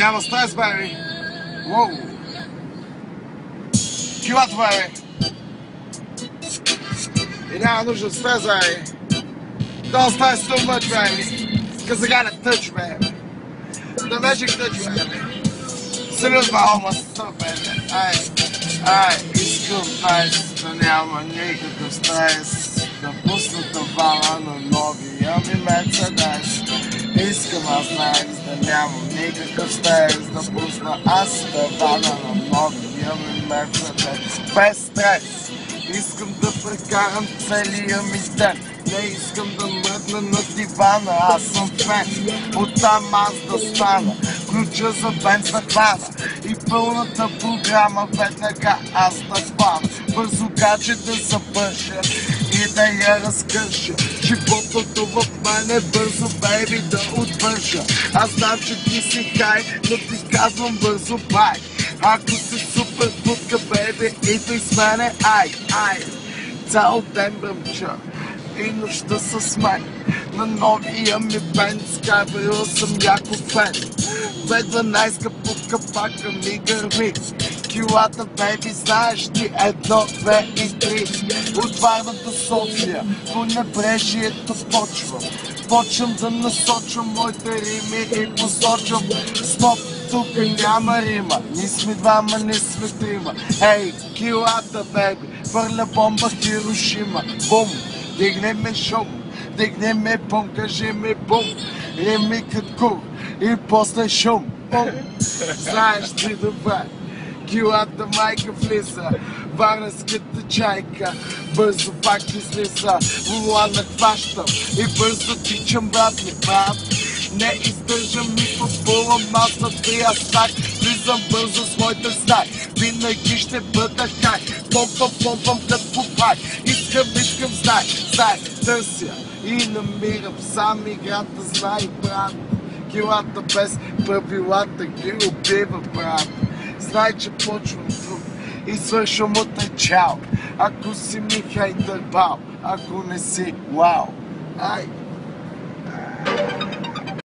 Няма стрес, беби. Уоу. Килато, беби. И няма нужда стрес, беби. Don't stress too much, baby. Cause I got a touch, baby. The magic touch, baby. Salute my homies stuff, baby. Alright, искам тайс, да няма никакъв стрес. Да пусна тавана на новия ми Мерцедес. Искам аз знаеш, да нямам никакъв стрес. Да пусна аз тавана на новия ми Мерцедес. Без стрес. Искам да прекарам целия ми ден. Не искам да мръдна на дивана, аз съм фен. Оттам аз да стана, ключа за бенз да хвана и пълната програма веднага аз да хвана. Бързо гадже да забърша и да я разкърша. Животното в мене бързо, бейби, да отвърша. Аз знам, че ти си хай, но ти казвам бързо бай. Ако си супер путка, бейби, идвай с мене, ай. Цял ден бръмча и нощта с мен. На новия ми Бенц, кабрила съм яко фен. 212 путка, пака ми гърми. Килата, бейби, знаеш ти, 1, 2 и 3. От Варна до София, по небрежието почвам да насочвам моите рими и посочвам. Стоп, тук няма рима, ни сме двама, не сме трима. Ей, килата, бейби, хвърля бомба Хирошима. Бум, дигне ме шум, дигне ме бум, кажи ми бум. Рими като кур и после шум. Бум, знаеш ти добре. Килата майка влиза, варненската чайка, бързо пак излиза, вола нахващам и бързо тичам, брат ми, брат. Не издържам и попълвам аз на трия стак, влизам бързо с моите знак, винаги ще бъда хай, помпам като попай, искам, знай, търся и намирам, сам играта знай, брат. Килата без правилата ги убива, брат. Знай, че почвам тук и свършвам от чао. Ако си ми хейтър, бал, ако не си, вау. Ай.